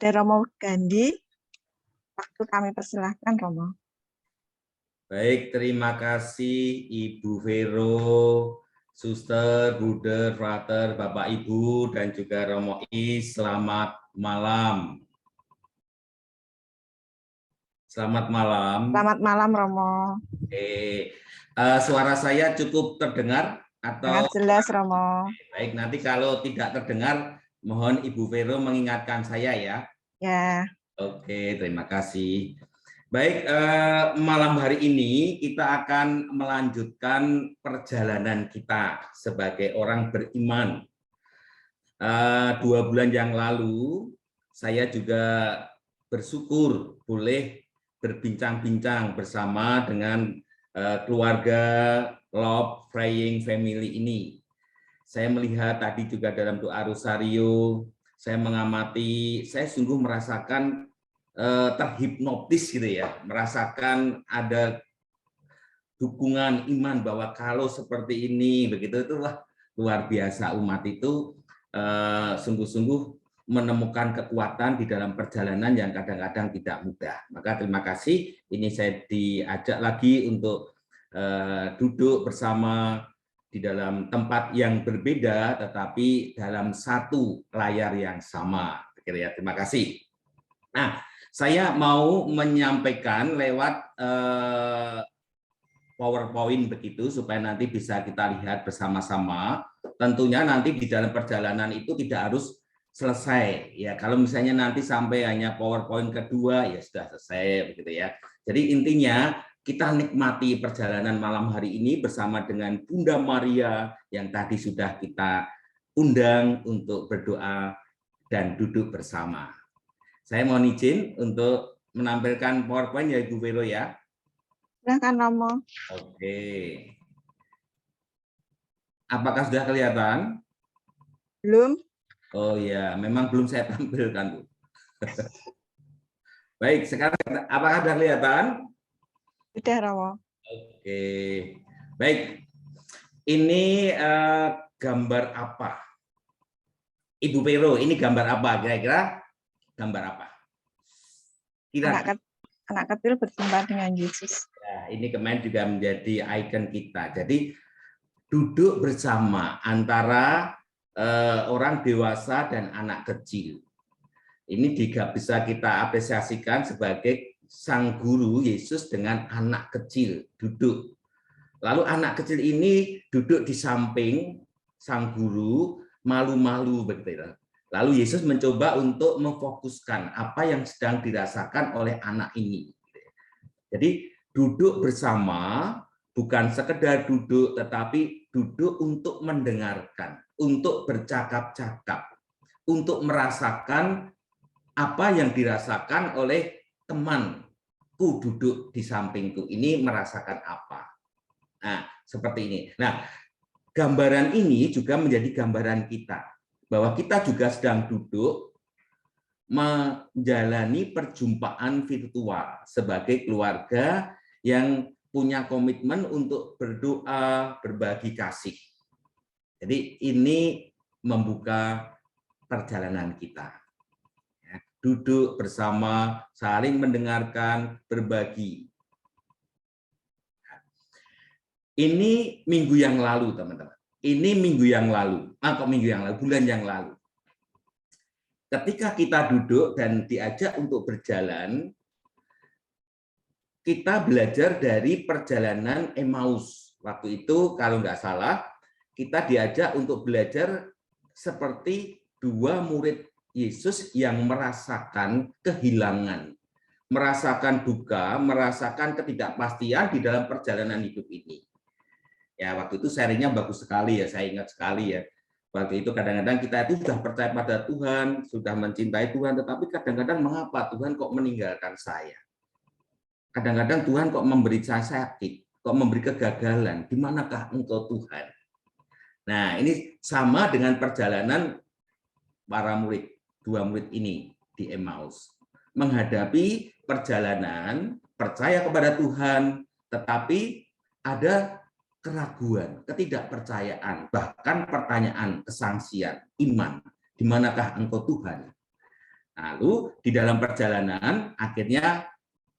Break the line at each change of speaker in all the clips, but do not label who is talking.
Kepada Romo Gandhi, waktu kami persilahkan, Romo.
Baik, terima kasih Ibu Vero, Suster, Bruder, Frater, Bapak Ibu, dan juga Romo Is. Selamat malam. Selamat malam.
Selamat malam, Romo.
Suara saya cukup terdengar atau
sangat jelas, Romo?
Baik, nanti kalau tidak terdengar, mohon Ibu Vero mengingatkan saya ya.
Ya.
Oke, terima kasih. Baik, malam hari ini kita akan melanjutkan perjalanan kita sebagai orang beriman. 2 bulan yang lalu, saya juga bersyukur boleh berbincang-bincang bersama dengan keluarga Love Praying Family ini. Saya melihat tadi juga dalam doa rosario, saya mengamati, saya sungguh merasakan terhipnotis gitu ya, merasakan ada dukungan iman bahwa kalau seperti ini begitu itulah luar biasa, umat itu sungguh-sungguh menemukan kekuatan di dalam perjalanan yang kadang-kadang tidak mudah. Maka terima kasih, ini saya diajak lagi untuk duduk bersama di dalam tempat yang berbeda tetapi dalam satu layar yang sama. Terima kasih. Nah, saya mau menyampaikan lewat PowerPoint begitu supaya nanti bisa kita lihat bersama-sama. Tentunya nanti di dalam perjalanan itu tidak harus selesai ya. Kalau misalnya nanti sampai hanya PowerPoint kedua ya sudah selesai begitu ya. Jadi intinya kita nikmati perjalanan malam hari ini bersama dengan Bunda Maria yang tadi sudah kita undang untuk berdoa dan duduk bersama. Saya mohon izin untuk menampilkan PowerPoint ya Ibu Vero ya.
Silakan, Romo.
Oke. Apakah sudah kelihatan?
Belum.
Oh ya, memang belum saya tampilkan, Bu. Baik, sekarang apakah sudah kelihatan?
Sudah, Romo.
Oke. Baik. Ini gambar apa? Ibu Vero, ini gambar apa? Kira-kira gambar apa?
Anak kecil berjumpa dengan Yesus.
Ya, ini kemarin juga menjadi ikon kita. Jadi duduk bersama antara orang dewasa dan anak kecil. Ini juga bisa kita apresiasikan sebagai sang guru Yesus dengan anak kecil duduk. Lalu anak kecil ini duduk di samping sang guru, malu-malu begitu. Lalu Yesus mencoba untuk memfokuskan apa yang sedang dirasakan oleh anak ini. Jadi duduk bersama bukan sekedar duduk, tetapi duduk untuk mendengarkan, untuk bercakap-cakap, untuk merasakan apa yang dirasakan oleh temanku duduk di sampingku ini merasakan apa. Nah, seperti ini. Nah, gambaran ini juga menjadi gambaran kita, bahwa kita juga sedang duduk menjalani perjumpaan virtual sebagai keluarga yang punya komitmen untuk berdoa, berbagi kasih. Jadi ini membuka perjalanan kita. Duduk bersama, saling mendengarkan, berbagi. Ini minggu yang lalu, teman-teman. Ini minggu yang lalu. Bulan yang lalu. Ketika kita duduk dan diajak untuk berjalan, kita belajar dari perjalanan Emmaus. Waktu itu, kalau nggak salah, kita diajak untuk belajar seperti 2 murid Yesus yang merasakan kehilangan, merasakan duka, merasakan ketidakpastian di dalam perjalanan hidup ini. Ya, waktu itu sharingnya bagus sekali ya, saya ingat sekali ya. Waktu itu kadang-kadang kita itu sudah percaya pada Tuhan, sudah mencintai Tuhan, tetapi kadang-kadang mengapa Tuhan kok meninggalkan saya? Kadang-kadang Tuhan kok memberi saya sakit, kok memberi kegagalan, di manakah Engkau Tuhan? Nah, ini sama dengan perjalanan para murid, 2 murid ini di Emmaus. Menghadapi perjalanan, percaya kepada Tuhan, tetapi ada keraguan, ketidakpercayaan, bahkan pertanyaan, kesangsian, iman, di manakah Engkau Tuhan? Lalu di dalam perjalanan akhirnya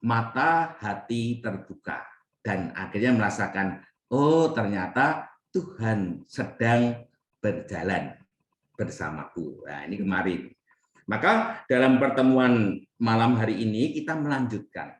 mata hati terbuka dan akhirnya merasakan, oh ternyata Tuhan sedang berjalan bersamaku. Nah, ini kemarin. Maka dalam pertemuan malam hari ini kita melanjutkan.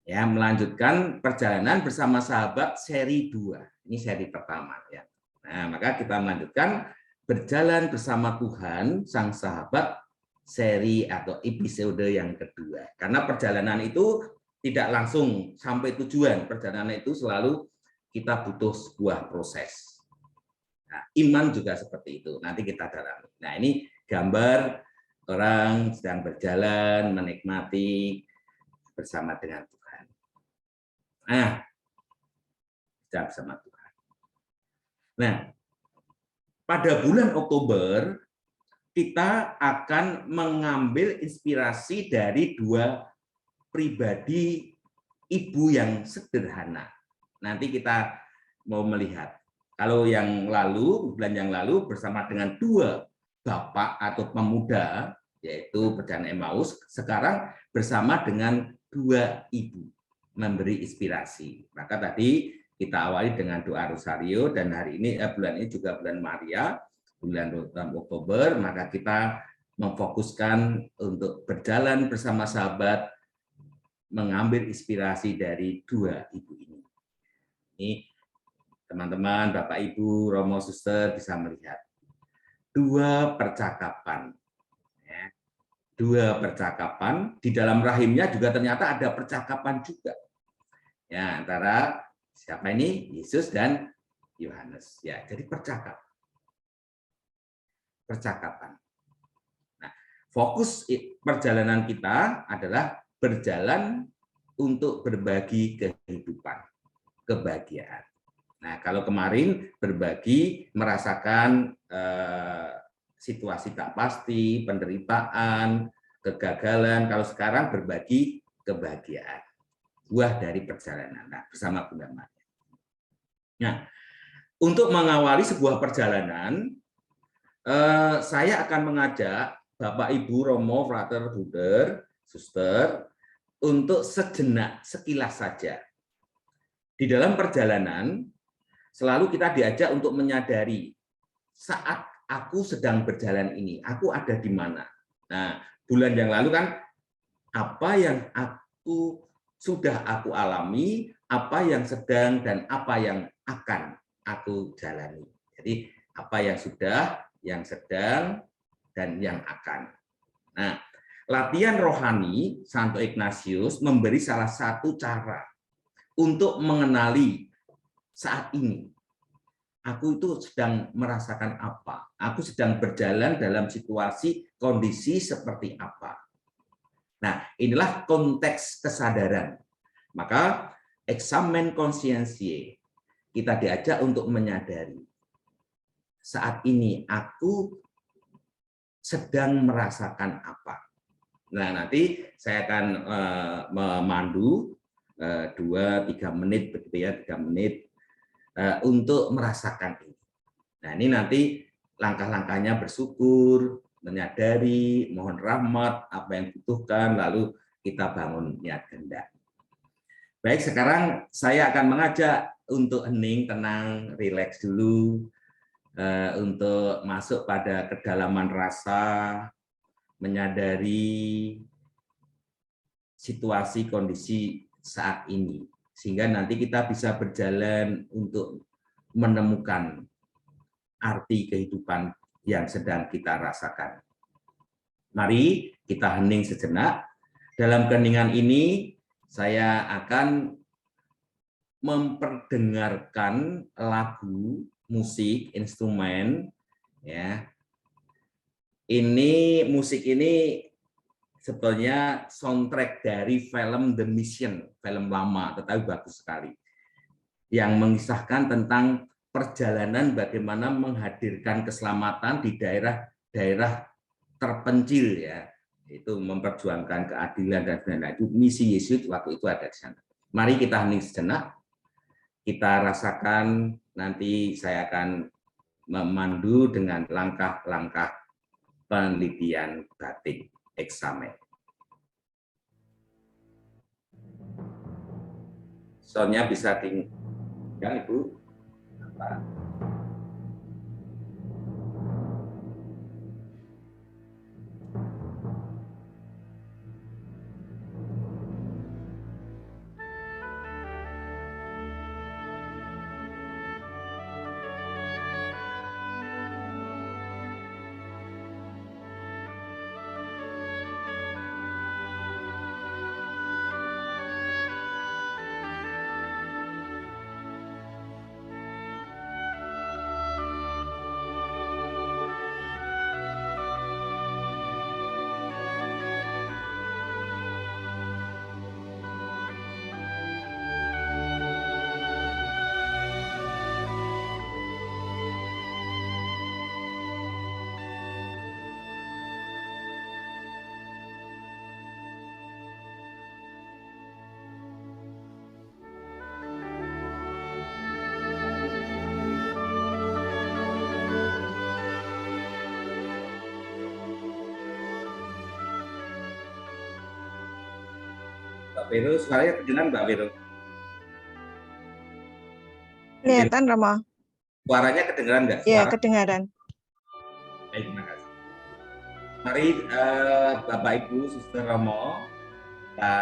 Ya, melanjutkan perjalanan bersama sahabat seri 2. Ini seri pertama ya. Nah, maka kita melanjutkan berjalan bersama Tuhan sang sahabat seri atau episode yang kedua. Karena perjalanan itu tidak langsung sampai tujuan. Perjalanan itu selalu kita butuh sebuah proses. Nah, iman juga seperti itu. Nanti kita dalami. Nah, ini gambar orang sedang berjalan menikmati bersama dengan Tuhan. Nah, sedang bersama Tuhan. Nah, pada bulan Oktober kita akan mengambil inspirasi dari 2 pribadi ibu yang sederhana. Nanti kita mau melihat. Kalau yang lalu, bulan yang lalu bersama dengan 2 bapak atau pemuda, yaitu perjalanan Emmaus, sekarang bersama dengan 2 ibu memberi inspirasi. Maka tadi kita awali dengan doa rosario dan hari ini bulan ini juga bulan Maria, bulan Oktober, maka kita memfokuskan untuk berjalan bersama sahabat mengambil inspirasi dari 2 ibu ini. Ini teman-teman, Bapak Ibu, Romo, Suster bisa melihat 2 percakapan. 2 percakapan di dalam rahimnya juga ternyata ada percakapan juga. Ya, antara siapa ini? Yesus dan Yohanes. Ya, jadi percakapan. Nah, fokus perjalanan kita adalah berjalan untuk berbagi kehidupan, kebahagiaan. Nah, kalau kemarin berbagi merasakan situasi tak pasti, penderitaan, kegagalan. Kalau sekarang berbagi kebahagiaan, buah dari perjalanan. Nah, bersama Bunda Maria. Nah, untuk mengawali sebuah perjalanan, saya akan mengajak Bapak, Ibu, Romo, Frater, Bruder, Suster untuk sejenak, sekilas saja. Di dalam perjalanan, selalu kita diajak untuk menyadari saat aku sedang berjalan ini, aku ada di mana. Nah, bulan yang lalu kan, apa yang sudah aku alami, apa yang sedang, dan apa yang akan aku jalani. Jadi, apa yang sudah, yang sedang, dan yang akan. Nah, latihan rohani Santo Ignatius memberi salah satu cara untuk mengenali saat ini. Aku itu sedang merasakan apa? Aku sedang berjalan dalam situasi, kondisi seperti apa? Nah, inilah konteks kesadaran. Maka, examen conscientiae, kita diajak untuk menyadari saat ini aku sedang merasakan apa. Nah, nanti saya akan memandu 2-3 menit, begitu ya, 3 menit untuk merasakan ini. Nah, ini nanti langkah-langkahnya bersyukur, menyadari, mohon rahmat, apa yang dibutuhkan, lalu kita bangun niat kehendak. Baik, sekarang saya akan mengajak untuk hening, tenang, rileks dulu, untuk masuk pada kedalaman rasa, menyadari situasi kondisi saat ini, sehingga nanti kita bisa berjalan untuk menemukan arti kehidupan yang sedang kita rasakan. Mari kita hening sejenak. Dalam keheningan ini, saya akan memperdengarkan lagu, musik, instrumen, ya. Ini musik ini sebetulnya soundtrack dari film The Mission, film lama tetapi bagus sekali, yang mengisahkan tentang perjalanan bagaimana menghadirkan keselamatan di daerah-daerah terpencil, ya, itu memperjuangkan keadilan dan sebagainya. Itu misi Yesus waktu itu ada di sana. Mari kita hening sejenak, kita rasakan. Nanti saya akan memandu dengan langkah-langkah penelitian batin. eksamen. Soalnya bisa tinggal Ibu. Mbak Vero, suaranya kedengaran Mbak Vero?
Kelihatan, Romo?
Suaranya kedengaran nggak?
Ya,
Suara?
kedengaran.
Baik, terima kasih. Mari Bapak Ibu, Suster Romo, kita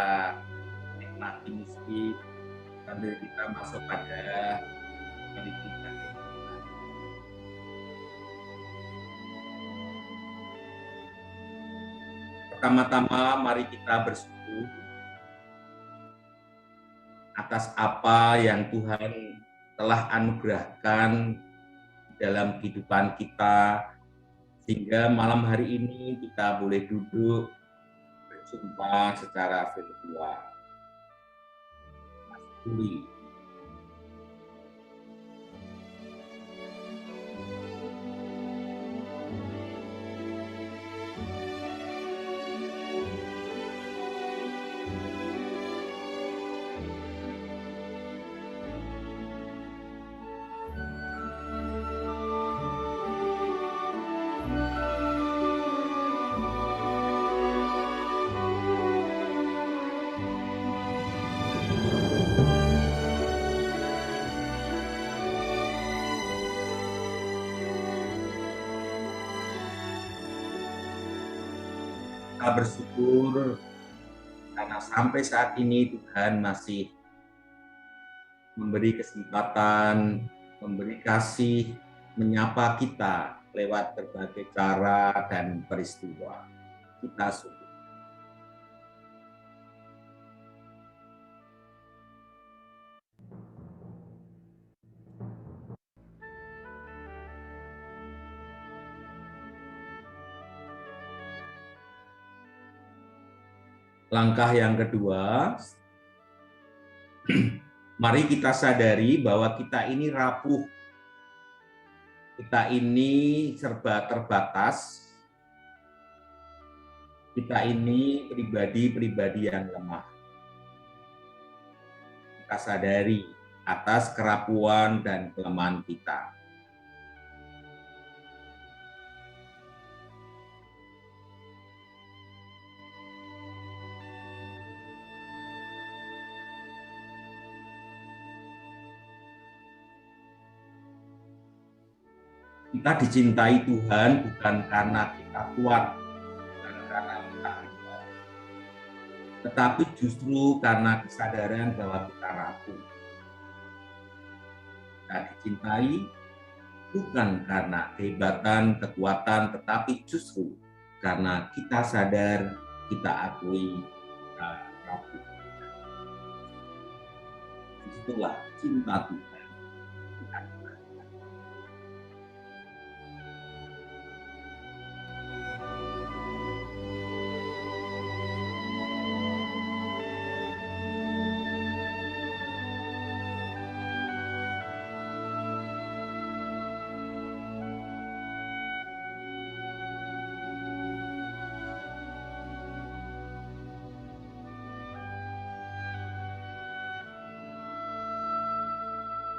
nikmati musik sambil kita masuk pada pendidikan. Pertama-tama mari kita bersyukur atas apa yang Tuhan telah anugerahkan dalam kehidupan kita, sehingga malam hari ini kita boleh duduk berjumpa secara virtual. Masih kita bersyukur karena sampai saat ini Tuhan masih memberi kesempatan, memberi kasih, menyapa kita lewat berbagai cara dan peristiwa. Kita syukur. Langkah yang kedua, mari kita sadari bahwa kita ini rapuh, kita ini serba terbatas, kita ini pribadi-pribadi yang lemah. Kita sadari atas kerapuhan dan kelemahan kita. Kita dicintai Tuhan bukan karena kita kuat, bukan karena kita hebat, tetapi justru karena kesadaran bahwa kita rapuh. Kita dicintai bukan karena kehebatan, kekuatan, tetapi justru karena kita sadar, kita akui, kita rapuh. Itulah cinta Tuhan.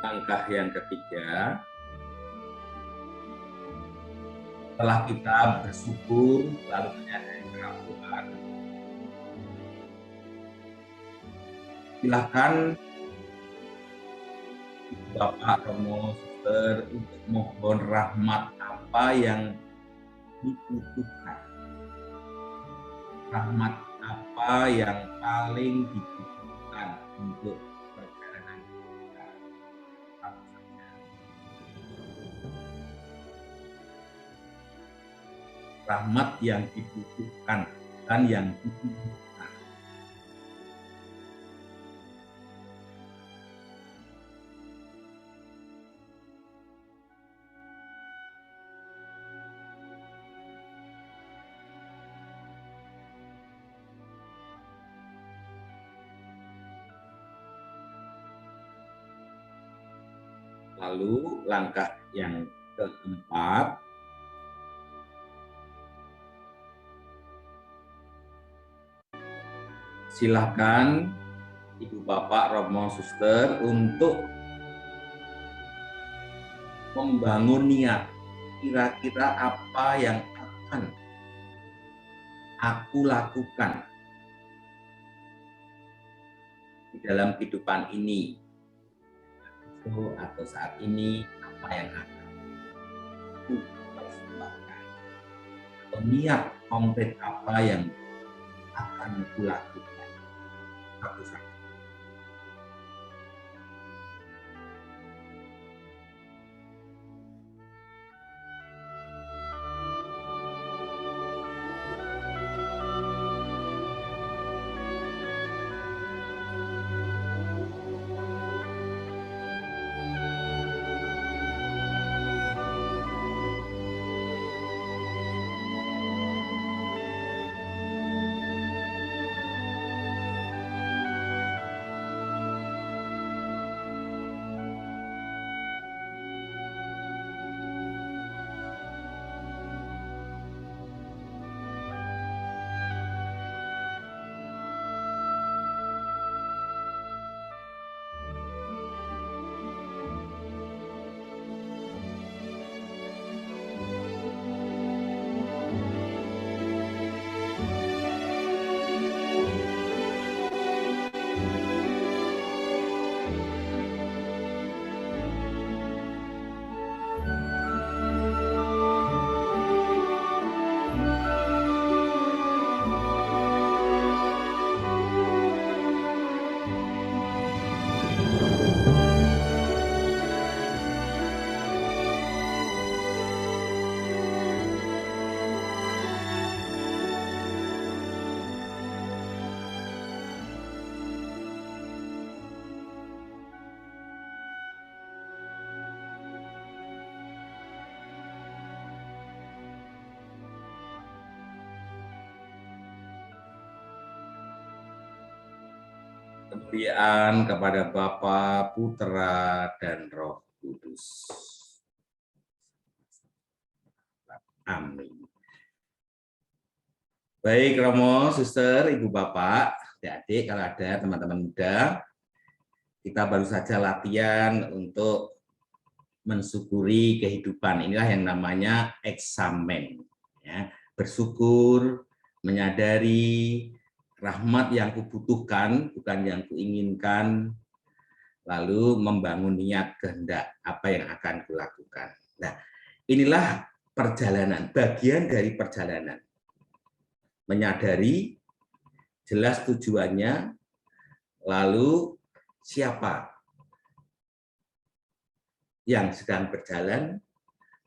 Langkah yang ketiga, setelah kita bersyukur lalu menyadari Tuhan. Silakan Bapak Romo Suster untuk mohon rahmat apa yang dibutuhkan. Rahmat apa yang paling dibutuhkan untuk perjalanan kita. Rahmat yang dibutuhkan dan yang dibutuhkan. Lalu langkah yang keempat, silakan Ibu Bapak Romo Suster untuk membangun niat. Kira-kira apa yang akan aku lakukan di dalam kehidupan ini, atau saat ini, apa yang akan aku persembahkan, atau niat konkret apa yang akan aku lakukan satu-satu. Kemuliaan kepada Bapa, Putra, dan Roh Kudus. Amin. Baik, Romo, Suster, Ibu Bapak, adik-adik, kalau ada teman-teman muda, kita baru saja latihan untuk mensyukuri kehidupan. Inilah yang namanya eksamen. Ya, bersyukur, menyadari rahmat yang kubutuhkan, bukan yang kuinginkan, lalu membangun niat kehendak apa yang akan kulakukan. Nah, inilah perjalanan, bagian dari perjalanan. Menyadari jelas tujuannya, lalu siapa yang sedang berjalan,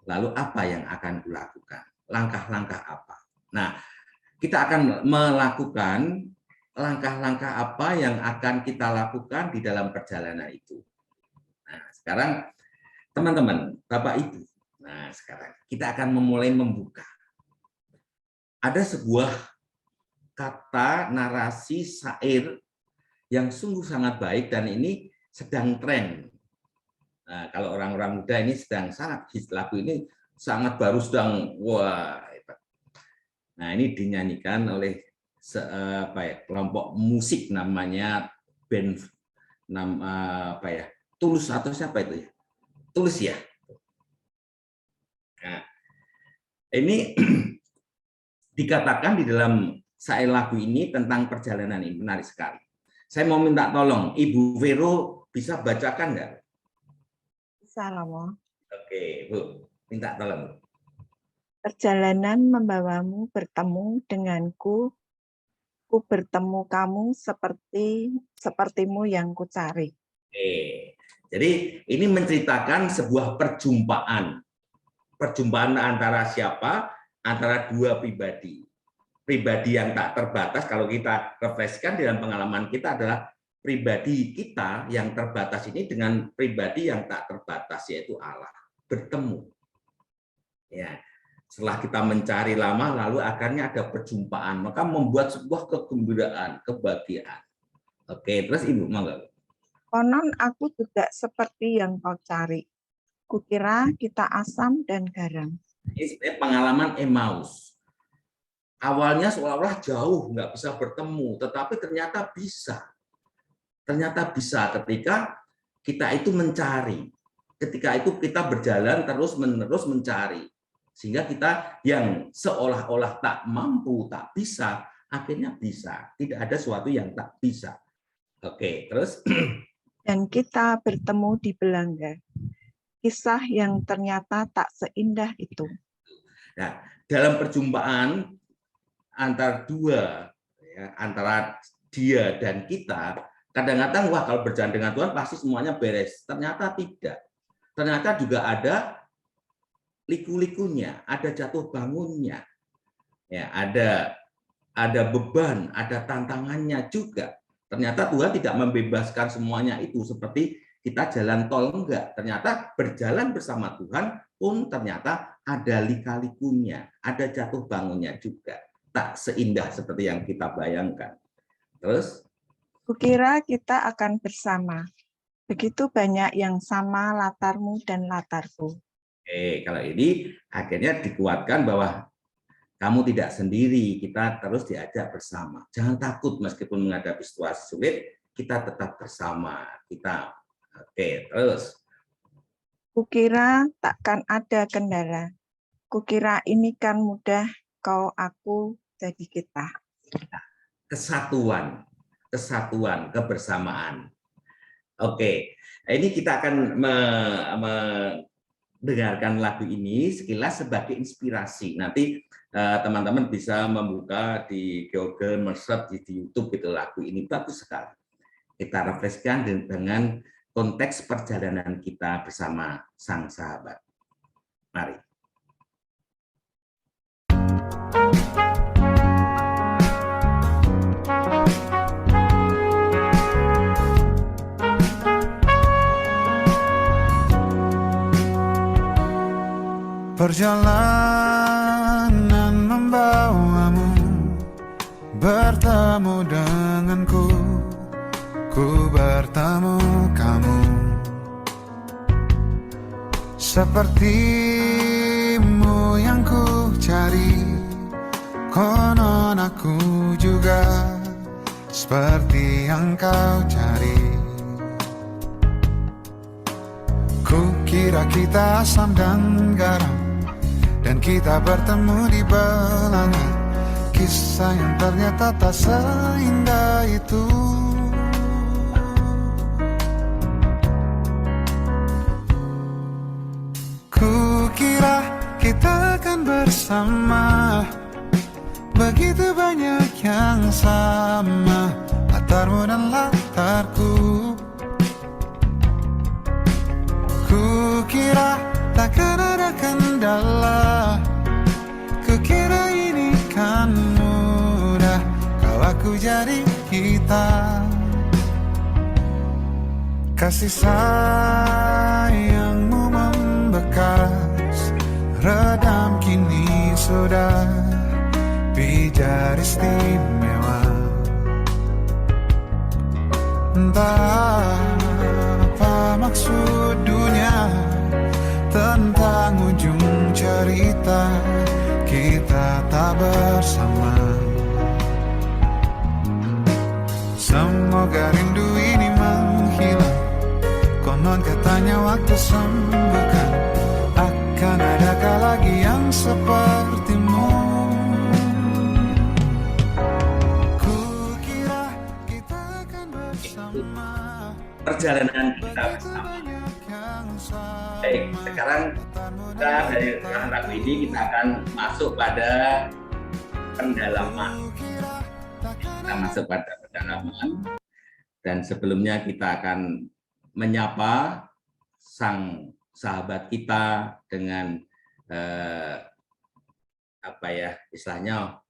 lalu apa yang akan kulakukan, langkah-langkah apa. Nah, kita akan melakukan langkah-langkah apa yang akan kita lakukan di dalam perjalanan itu. Nah, sekarang teman-teman, Bapak Ibu, nah sekarang kita akan memulai membuka. Ada sebuah kata narasi syair yang sungguh sangat baik dan ini sedang tren. Nah, kalau orang-orang muda ini sedang sangat hits, lagu ini sangat baru, sedang wah. Nah, ini dinyanyikan oleh kelompok musik namanya band Tulus atau siapa itu ya? Tulus ya. Nah, ini dikatakan di dalam syair lagu ini tentang perjalanan ini, menarik sekali. Saya mau minta tolong, Ibu Vero bisa bacakan nggak?
Bisa lah, Mo.
Oke, Bu, minta tolong.
Perjalanan membawamu bertemu denganku, ku bertemu kamu sepertimu yang kucari.
Oke, jadi ini menceritakan sebuah perjumpaan antara siapa? Antara dua pribadi. Pribadi yang tak terbatas, kalau kita refleksikan dalam pengalaman kita adalah pribadi kita yang terbatas ini dengan pribadi yang tak terbatas, yaitu Allah. Bertemu. Ya, setelah kita mencari lama, lalu akhirnya ada perjumpaan, maka membuat sebuah kegembiraan, kebahagiaan. Oke, terus Ibu, monggo.
Konon aku juga seperti yang kau cari. Kukira kita asam dan garam.
Ini sebenarnya pengalaman Emmaus. Awalnya seolah-olah jauh, nggak bisa bertemu, tetapi ternyata bisa. Ternyata bisa ketika kita itu mencari. Ketika itu kita berjalan terus-menerus mencari. Sehingga kita yang seolah-olah tak mampu, tak bisa, akhirnya bisa. Tidak ada sesuatu yang tak bisa. Oke, terus?
Dan kita bertemu di belanga. Kisah yang ternyata tak seindah itu.
Nah, dalam perjumpaan antara dua, ya, antara dia dan kita, kadang-kadang wah kalau berjalan dengan Tuhan pasti semuanya beres. Ternyata tidak. Ternyata juga ada liku-likunya, ada jatuh bangunnya, ya, ada beban, ada tantangannya juga. Ternyata Tuhan tidak membebaskan semuanya itu seperti kita jalan tol, enggak. Ternyata berjalan bersama Tuhan pun ternyata ada lika-likunya, ada jatuh bangunnya juga. Tak seindah seperti yang kita bayangkan. Terus?
Kukira kita akan bersama. Begitu banyak yang sama latarmu dan latarku.
Kalau ini akhirnya dikuatkan bahwa kamu tidak sendiri, kita terus diajak bersama. Jangan takut meskipun menghadapi situasi sulit, kita tetap bersama. Terus.
Kukira takkan ada kendala. Kukira ini kan mudah, kau aku jadi kita.
Kesatuan, kebersamaan. Oke, ini kita akan mendengarkan lagu ini sekilas sebagai inspirasi. Nanti teman-teman bisa membuka di Google, men-search di YouTube itu lagu ini bagus sekali. Kita refleksikan dengan konteks perjalanan kita bersama Sang Sahabat. Mari.
Perjalanan membawamu bertemu denganku, ku bertemu kamu. Sepertimu yang ku cari, konon aku juga seperti yang kau cari. Ku kira kita asam dan garam, dan kita bertemu di belanga. Kisah yang ternyata tak seindah itu. Ku kira kita akan bersama. Begitu banyak yang sama, latarmu dan latarku. Ku kira takkan ada kendala. Kukira ini kan mudah, kau aku jadi kita. Kasih sayangmu membekas, redam kini sudah pijar istimewa. Entah apa maksud dunia tentang ujung cerita kita tak bersama. Semoga rindu ini menghilang, konon katanya waktu sembuhkan. Akan adakah lagi yang sepertimu?
untuk perjalanan kita bersama. Baik, sekarang kita dari ragu ini kita akan masuk pada pendalaman. Kita masuk pada pendalaman. Dan sebelumnya kita akan menyapa sang sahabat kita dengan istilahnya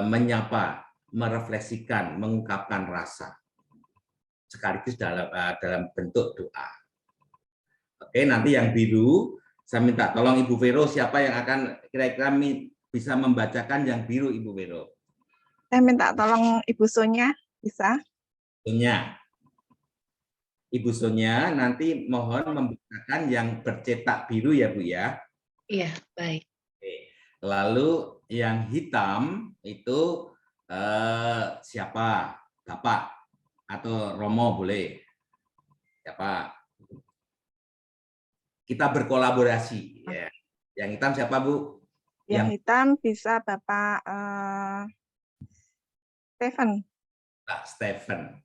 menyapa, merefleksikan, mengungkapkan rasa sekaligus dalam bentuk doa. Oke, nanti yang biru saya minta tolong Ibu Vero, siapa yang akan kira-kira bisa membacakan yang biru, Ibu Vero?
Saya minta tolong Ibu Sonya, bisa?
Ibu Sonya nanti mohon membacakan yang bercetak biru ya Bu ya.
Iya, baik.
Oke. Lalu yang hitam itu siapa? Bapak atau Romo boleh. Siapa? Kita berkolaborasi ya. Yang hitam siapa Bu?
Yang hitam bisa Bapak Stephen.
Pak Stephen.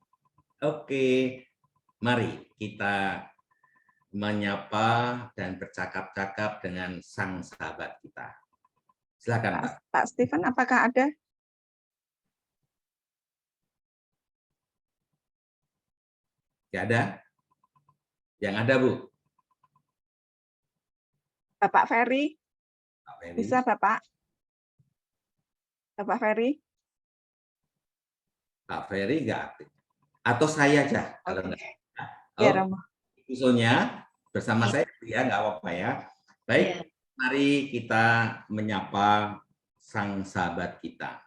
Oke. Mari kita menyapa dan bercakap-cakap dengan sang sahabat kita. Silakan, Pak.
Pak Stephen, apakah ada?
Tidak ada? Yang ada, Bu?
Bapak Ferry?
Pak Ferry.
Bisa, Bapak? Bapak Ferry?
Pak Ferry nggak aktif. Atau saya aja, kalau enggak.
Ya, Romo.
Ibu Sonya, bersama saya ya, nggak apa-apa ya. Baik, mari kita menyapa sang sahabat kita.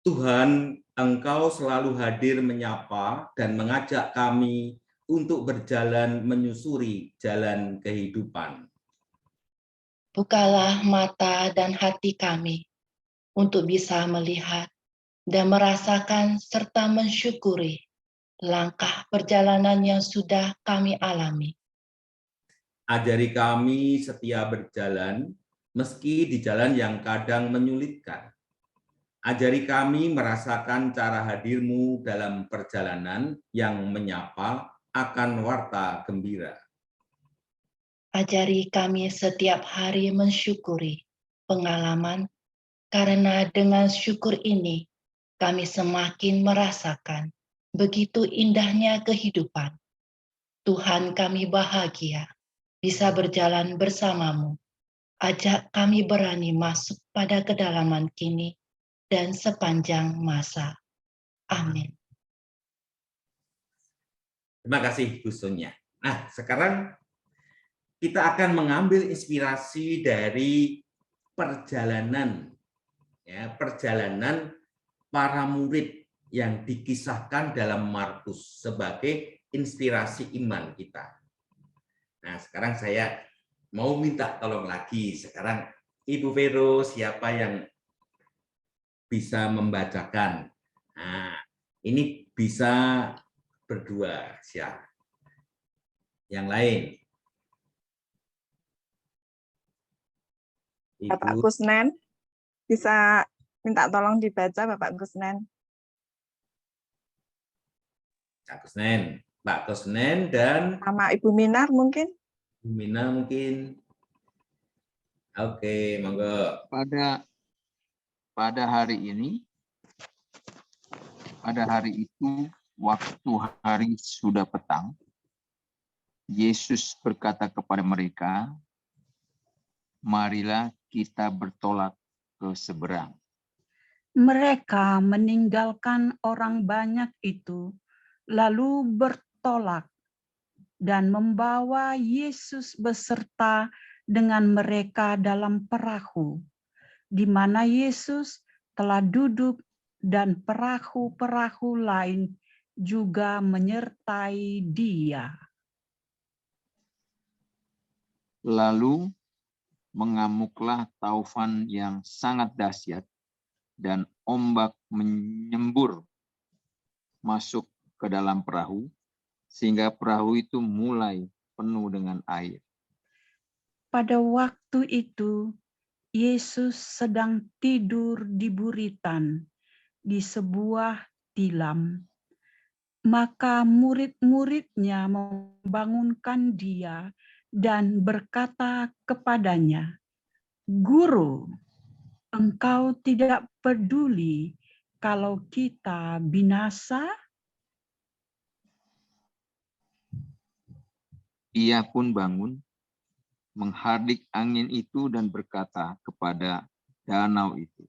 Tuhan, Engkau selalu hadir menyapa dan mengajak kami untuk berjalan menyusuri jalan kehidupan.
Bukalah mata dan hati kami untuk bisa melihat dan merasakan serta mensyukuri langkah perjalanan yang sudah kami alami.
Ajari kami setia berjalan, meski di jalan yang kadang menyulitkan. Ajari kami merasakan cara hadir-Mu dalam perjalanan yang menyapa akan warta gembira.
Ajari kami setiap hari mensyukuri pengalaman, karena dengan syukur ini kami semakin merasakan begitu indahnya kehidupan. Tuhan, kami bahagia bisa berjalan bersama-Mu. Ajak kami berani masuk pada kedalaman kini dan sepanjang masa. Amin.
Terima kasih, Bu Sonya. Nah, sekarang kita akan mengambil inspirasi dari perjalanan, ya, perjalanan para murid yang dikisahkan dalam Markus sebagai inspirasi iman kita. Nah, sekarang saya mau minta tolong lagi. Sekarang Ibu Vero, siapa yang bisa membacakan? Nah, ini bisa berdua, siapa? Yang lain. Ibu.
Bapak Kusnen, bisa minta tolong dibaca Bapak Kusnen.
Pak Kusnen dan
sama Ibu Minar mungkin.
Ibu Mina mungkin. Oke, monggo.
Pada hari ini, pada hari itu, waktu hari sudah petang, Yesus berkata kepada mereka, marilah kita bertolak ke seberang.
Mereka meninggalkan orang banyak itu, lalu bertolak dan membawa Yesus beserta dengan mereka dalam perahu, di mana Yesus telah duduk dan perahu-perahu lain juga menyertai Dia.
Lalu mengamuklah taufan yang sangat dahsyat dan ombak menyembur masuk ke dalam perahu, sehingga perahu itu mulai penuh dengan air.
Pada waktu itu, Yesus sedang tidur di buritan di sebuah tilam. Maka murid-muridnya membangunkan dia dan berkata kepadanya, "Guru, engkau tidak peduli kalau kita binasa?"
Ia pun bangun, menghardik angin itu dan berkata kepada danau itu,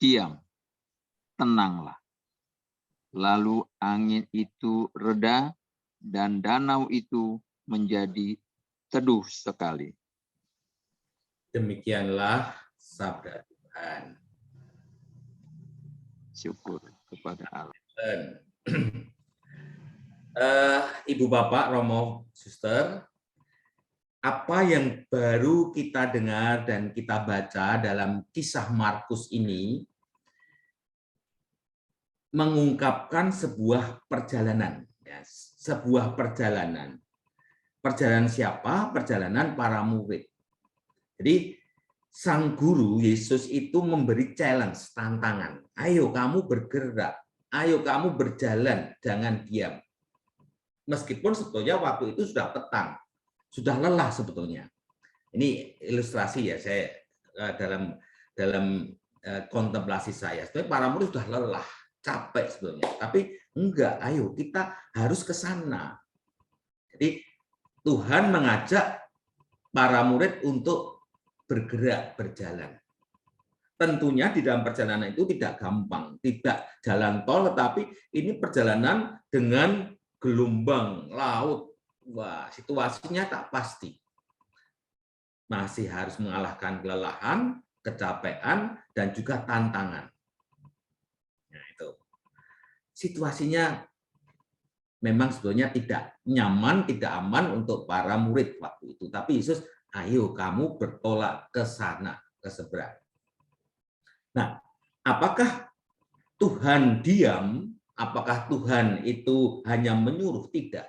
"Diam, tenanglah." Lalu angin itu reda dan danau itu menjadi teduh sekali.
Demikianlah sabda Tuhan.
Syukur kepada Allah.
Ibu Bapak, Romo, Suster, apa yang baru kita dengar dan kita baca dalam kisah Markus ini mengungkapkan sebuah perjalanan, ya, sebuah perjalanan. Perjalanan siapa? Perjalanan para murid. Jadi sang guru Yesus itu memberi challenge, tantangan. Ayo kamu bergerak, ayo kamu berjalan, jangan diam. Meskipun sebetulnya waktu itu sudah petang, sudah lelah sebetulnya. Ini ilustrasi ya, saya dalam kontemplasi saya. Sebetulnya para murid sudah lelah, capek sebetulnya. Tapi enggak, ayo kita harus ke sana. Jadi Tuhan mengajak para murid untuk bergerak, berjalan. Tentunya di dalam perjalanan itu tidak gampang, tidak jalan tol, tetapi ini perjalanan dengan gelombang laut. Wah, situasinya tak pasti. Masih harus mengalahkan kelelahan, kecapean, dan juga tantangan. Nah, itu. Situasinya memang sebetulnya tidak nyaman, tidak aman untuk para murid waktu itu. Tapi Yesus, ayo kamu bertolak ke sana, ke seberang. Nah, apakah Tuhan diam? Apakah Tuhan itu hanya menyuruh? Tidak.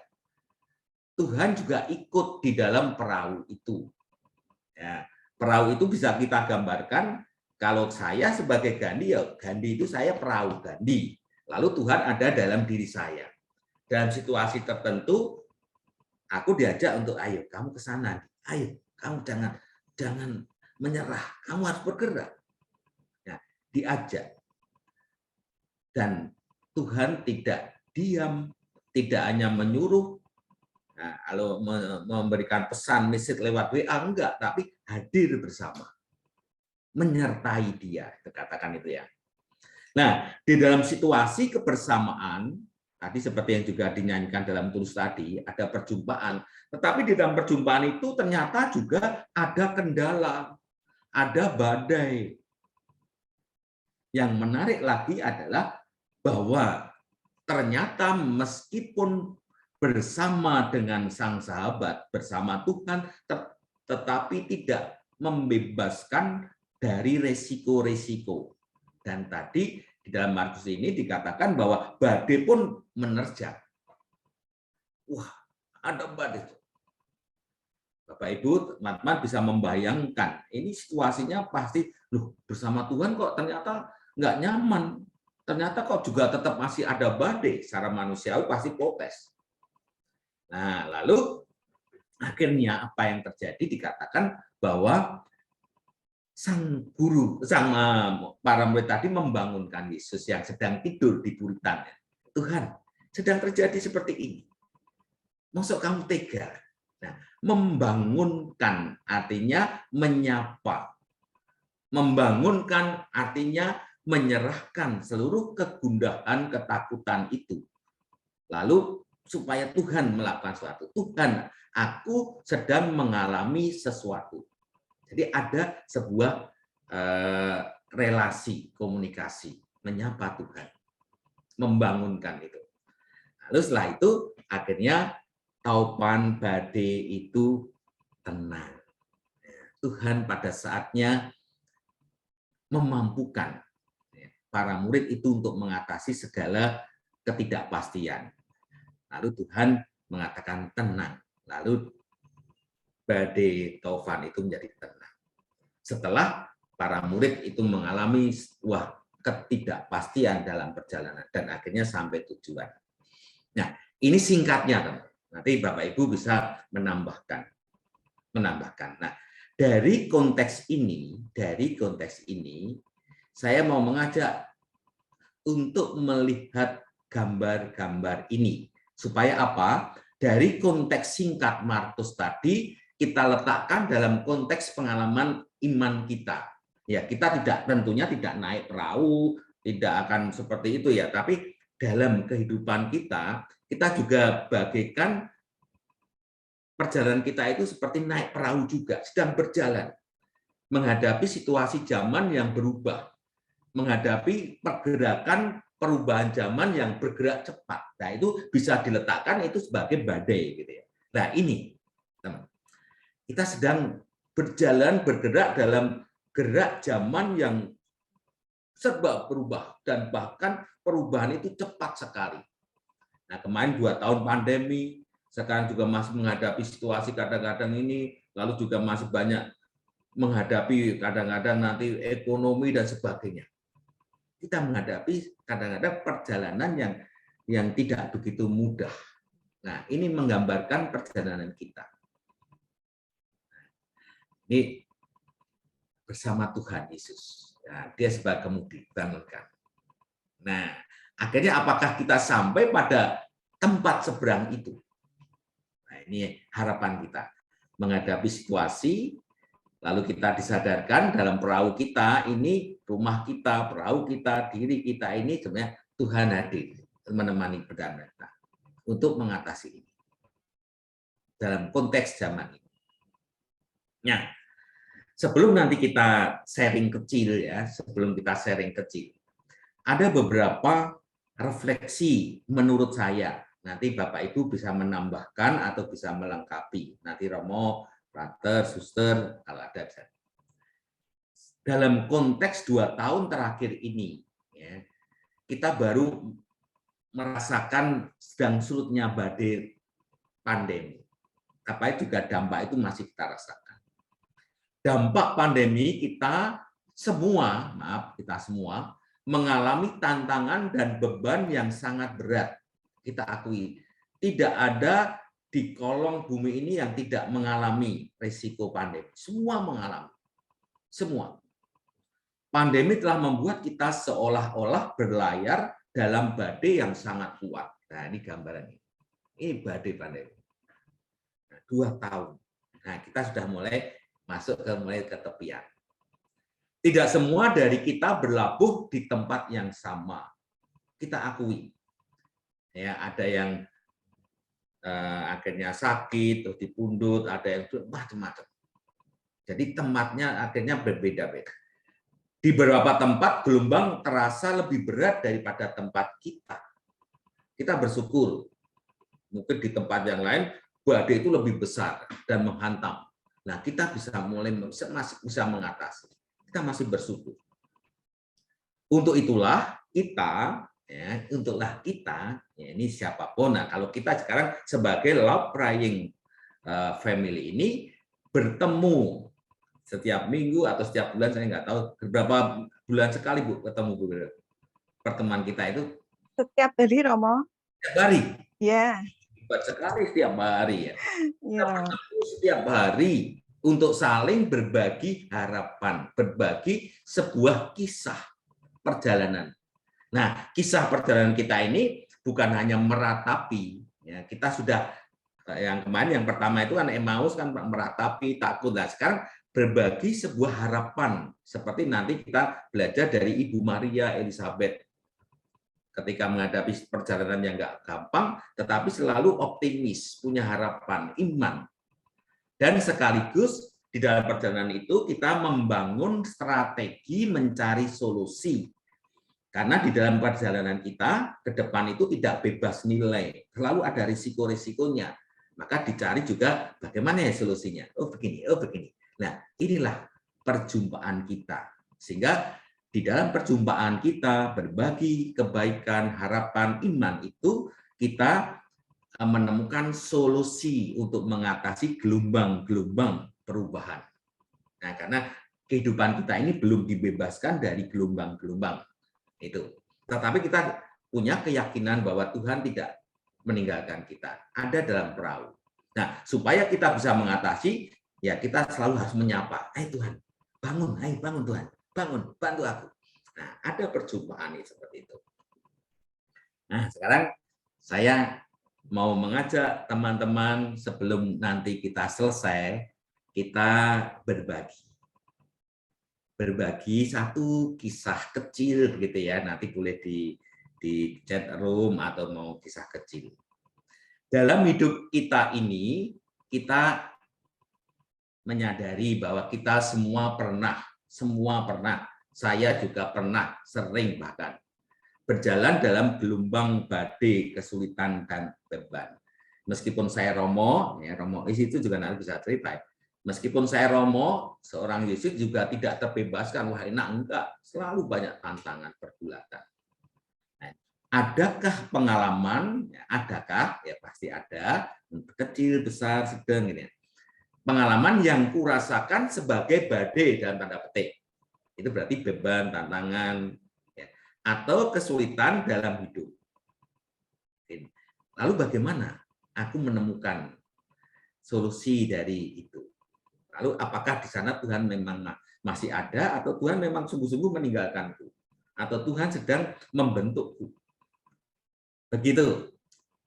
Tuhan juga ikut di dalam perahu itu. Ya, perahu itu bisa kita gambarkan, kalau saya sebagai Gandhi, ya Gandhi itu saya perahu Gandhi. Lalu Tuhan ada dalam diri saya. Dalam situasi tertentu, aku diajak untuk, ayo kamu ke sana, ayo kamu jangan menyerah, kamu harus bergerak. Nah, diajak. Dan Tuhan tidak diam, tidak hanya menyuruh, nah, kalau memberikan pesan message lewat WA, enggak, tapi hadir bersama, menyertai dia, katakan itu ya. Nah, di dalam situasi kebersamaan, tadi seperti yang juga dinyanyikan dalam tulis tadi, ada perjumpaan. Tetapi di dalam perjumpaan itu ternyata juga ada kendala, ada badai. Yang menarik lagi adalah bahwa ternyata meskipun bersama dengan sang sahabat, bersama Tuhan, tetapi tidak membebaskan dari resiko-resiko. Dan tadi di dalam Markus ini dikatakan bahwa badai pun menerjang. Wah, ada badai. Bapak Ibu, teman-teman bisa membayangkan, ini situasinya pasti, loh bersama Tuhan kok ternyata nggak nyaman. Ternyata kok juga tetap masih ada badai, secara manusiawi pasti protes. Nah, lalu akhirnya apa yang terjadi, dikatakan bahwa sang para murid tadi membangunkan Yesus yang sedang tidur di buritannya. Tuhan, sedang terjadi seperti ini. Maksud kamu tega? Nah, membangunkan artinya menyapa. Membangunkan artinya menyerahkan seluruh kegundahan, ketakutan itu. Lalu supaya Tuhan melakukan sesuatu. Tuhan, aku sedang mengalami sesuatu. Jadi ada sebuah relasi, komunikasi, menyapa Tuhan, membangunkan itu. Lalu setelah itu akhirnya taupan badai itu tenang. Tuhan pada saatnya memampukan para murid itu untuk mengatasi segala ketidakpastian. Lalu Tuhan mengatakan tenang. Lalu badai taufan itu menjadi tenang. Setelah para murid itu mengalami sebuah ketidakpastian dalam perjalanan dan akhirnya sampai tujuan. Nah, ini singkatnya, teman. Nanti Bapak Ibu bisa menambahkan. Nah, dari konteks ini, saya mau mengajak untuk melihat gambar-gambar ini. Supaya apa? Dari konteks singkat Markus tadi, kita letakkan dalam konteks pengalaman iman kita. Ya, kita tentunya tidak naik perahu, tidak akan seperti itu ya, tapi dalam kehidupan kita juga bagaikan perjalanan kita itu seperti naik perahu juga, sedang berjalan menghadapi situasi zaman yang berubah, menghadapi pergerakan perubahan zaman yang bergerak cepat. Nah, itu bisa diletakkan itu sebagai badai gitu ya. Nah, ini teman, kita sedang bergerak dalam gerak zaman yang serba berubah dan bahkan perubahan itu cepat sekali. Nah, kemarin 2 tahun pandemi, sekarang juga masih menghadapi situasi kadang-kadang ini, lalu juga masih banyak menghadapi kadang-kadang nanti ekonomi dan sebagainya. Kita menghadapi kadang-kadang perjalanan yang tidak begitu mudah. Nah, ini menggambarkan perjalanan kita. Ini bersama Tuhan Yesus. Nah, dia sebagai kemudi, bangunkan. Nah, akhirnya apakah kita sampai pada tempat seberang itu? Nah, ini harapan kita. Menghadapi situasi, lalu kita disadarkan dalam perahu kita, ini rumah kita, perahu kita, diri kita ini sebenarnya Tuhan hadir menemani perjalanan kita untuk mengatasi ini. Dalam konteks zaman ini. Nah, sebelum nanti kita sharing kecil ya, ada beberapa refleksi menurut saya. Nanti Bapak Ibu bisa menambahkan atau bisa melengkapi. Nanti Romo, Frater, Suster, kalau ada. Dalam konteks 2 tahun terakhir ini, ya, kita baru merasakan sedang surutnya badai pandemi. Tapi juga dampak itu masih kita rasakan. Dampak pandemi kita semua mengalami tantangan dan beban yang sangat berat. Kita akui, tidak ada di kolong bumi ini yang tidak mengalami risiko pandemi. Semua mengalami. Semua. Pandemi telah membuat kita seolah-olah berlayar dalam badai yang sangat kuat. Nah, ini gambaran ini. Ini badai pandemi. 2 tahun. Nah, kita sudah mulai masuk ke tepian. Tidak semua dari kita berlabuh di tempat yang sama. Kita akui. Ya, ada yang akhirnya sakit, terus dipundut, ada yang macam-macam. Jadi tempatnya akhirnya berbeda-beda. Di beberapa tempat gelombang terasa lebih berat daripada tempat kita. Kita bersyukur. Mungkin di tempat yang lain badai itu lebih besar dan menghantam. Nah, kita masih bisa mengatasi. Kita masih bersyukur. Untuk itulah kita, ya, ini siapapun. Nah, kalau kita sekarang sebagai Love Praying Family ini bertemu setiap minggu atau setiap bulan, saya nggak tahu berapa bulan sekali Bu ketemu Bu. Pertemuan kita itu
Setiap hari, Romo.
setiap hari.
Ya.
Sekali setiap hari ya.
Ya.
Setiap hari untuk saling berbagi harapan, berbagi sebuah kisah perjalanan. Nah, kisah perjalanan kita ini bukan hanya meratapi, ya, kita sudah yang kemarin yang pertama itu kan Emmaus kan meratapi, takut. Nah, sekarang berbagi sebuah harapan seperti nanti kita belajar dari Ibu Maria Elizabeth ketika menghadapi perjalanan yang nggak gampang, tetapi selalu optimis, punya harapan, iman. Dan sekaligus di dalam perjalanan itu kita membangun strategi mencari solusi. Karena di dalam perjalanan kita ke depan itu tidak bebas nilai, selalu ada risiko-risikonya. Maka dicari juga bagaimana ya solusinya. Oh begini, oh begini. Nah, inilah perjumpaan kita. Sehingga di dalam perjumpaan kita berbagi kebaikan, harapan, iman itu kita menemukan solusi untuk mengatasi gelombang-gelombang perubahan. Nah, karena kehidupan kita ini belum dibebaskan dari gelombang-gelombang itu. Tetapi kita punya keyakinan bahwa Tuhan tidak meninggalkan kita, ada dalam perahu. Nah, supaya kita bisa mengatasi, ya kita selalu harus menyapa, Tuhan, bangun, bangun Tuhan, bangun, bantu aku. Nah, ada perjumpaan seperti itu. Nah, sekarang saya mau mengajak teman-teman sebelum nanti kita selesai, kita berbagi satu kisah kecil gitu ya, nanti boleh di chat room atau mau kisah kecil. Dalam hidup kita ini, kita menyadari bahwa kita semua pernah, saya juga pernah, sering bahkan, berjalan dalam gelombang badai, kesulitan, dan beban. Meskipun saya Romo, ya Romo itu juga nanti bisa cerita. Meskipun saya Romo, seorang Yesus juga tidak terbebaskan. Wah enak, enggak. Selalu banyak tantangan, pergulatan. Nah, adakah pengalaman? Adakah? Ya pasti ada. Kecil, besar, sedang. Ini. Pengalaman yang kurasakan sebagai badai dalam tanda petik. Itu berarti beban, tantangan, ya, atau kesulitan dalam hidup. Lalu bagaimana aku menemukan solusi dari itu? Lalu apakah di sana Tuhan memang masih ada atau Tuhan memang sungguh-sungguh meninggalkanku? Atau Tuhan sedang membentukku? Begitu.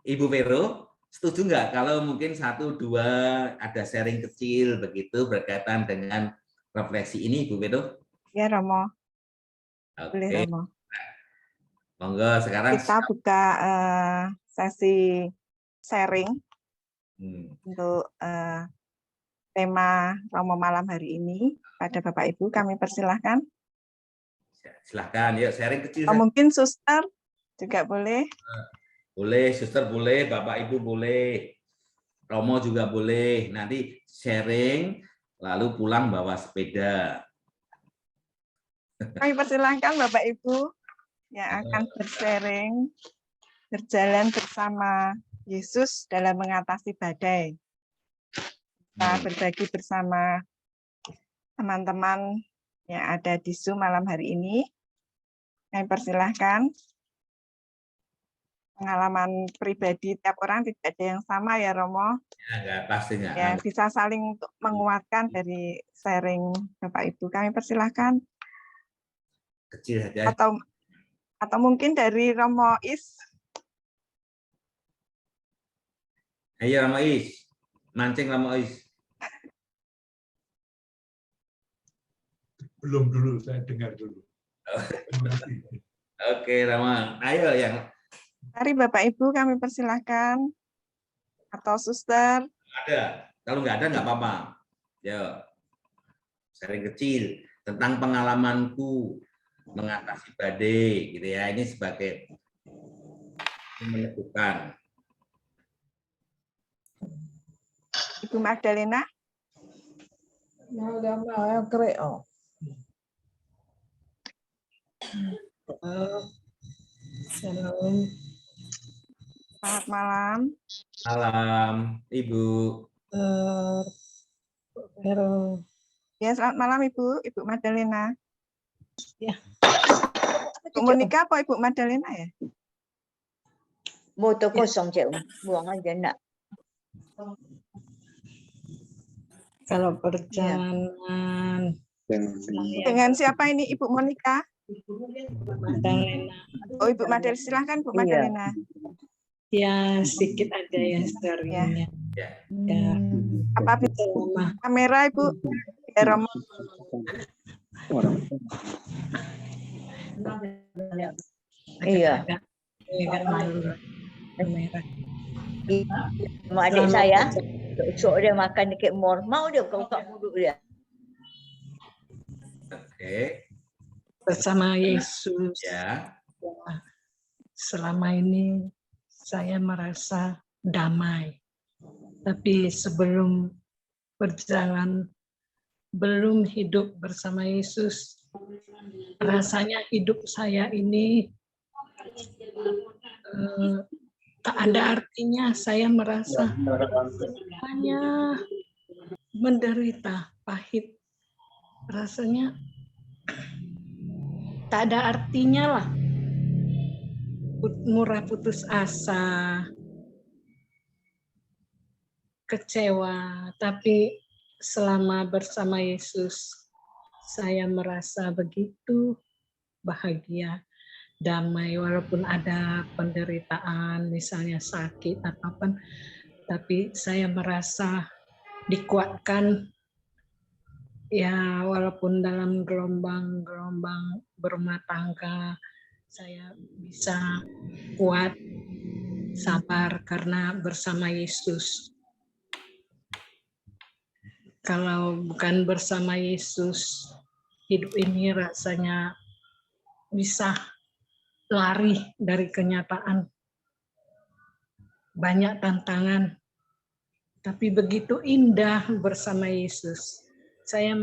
Ibu Vero, setuju nggak kalau mungkin 1, 2 ada sharing kecil begitu berkaitan dengan refleksi ini, Ibu Vero?
Ya, Romo. Boleh,
Oke.
Romo.
Monggo sekarang
Kita buka sesi sharing untuk tema Romo malam hari ini. Pada Bapak Ibu kami persilahkan.
Silahkan, yuk sharing kecil.
Mungkin suster juga boleh.
Boleh, suster boleh, Bapak Ibu boleh, Romo juga boleh. Nanti sharing, lalu pulang bawa sepeda.
Kami persilahkan Bapak Ibu yang akan bersharing, berjalan bersama Yesus dalam mengatasi badai. Kita berbagi bersama teman-teman yang ada di Zoom malam hari ini. Kami persilahkan. Pengalaman pribadi tiap orang tidak ada yang sama ya Romo.
Ya, enggak, pastinya.
Ya, bisa saling untuk menguatkan dari sharing Bapak Ibu. Kami persilahkan.
Kecil saja.
Atau mungkin dari Romo Is.
Ayo Romo Is, mancing Romo Is.
Belum dulu, saya dengar dulu.
Oke, Romo. Ayo yang.
Mari Bapak Ibu kami persilahkan. Atau suster.
Ada. Kalau nggak ada nggak apa-apa. Ya, sharing kecil tentang pengalamanku mengatasi badai, gitu ya. Ini sebagai meneguhkan.
Ibu Magdalena. Selamat malam.
Malam, Ibu.
Ya, selamat malam Ibu, Ibu Magdalena.
Ya.
Ibu Monika apa Ibu Magdalena ya?
Motor kosong cik, buang aja nak. Kalau perjalanan
Dengan siapa ini Ibu Monika?
Magdalena.
Oh Ibu Magdalena, silahkan Bu Magdalena.
Ya sedikit ada ya story-nya.
Ya.
Ya.
Apa kamera Ibu? Ya, Romo.
Iya. Mak adik saya, esok dia makan dekat mall, mau dia buka mulut dia.
Oke.
Bersama Yesus.
Ya.
Selama ini saya merasa damai. Tapi sebelum berjalan, belum hidup bersama Yesus, rasanya hidup saya ini tak ada artinya. Saya merasa hanya menderita, pahit. Rasanya tak ada artinya lah. Murah putus asa, kecewa, tapi selama bersama Yesus, saya merasa begitu bahagia, damai, walaupun ada penderitaan, misalnya sakit apapun, tapi saya merasa dikuatkan, ya walaupun dalam gelombang-gelombang berumah tangga, saya bisa kuat, sabar karena bersama Yesus. Kalau bukan bersama Yesus, hidup ini rasanya bisa lari dari kenyataan. Banyak tantangan, tapi begitu indah bersama Yesus. Saya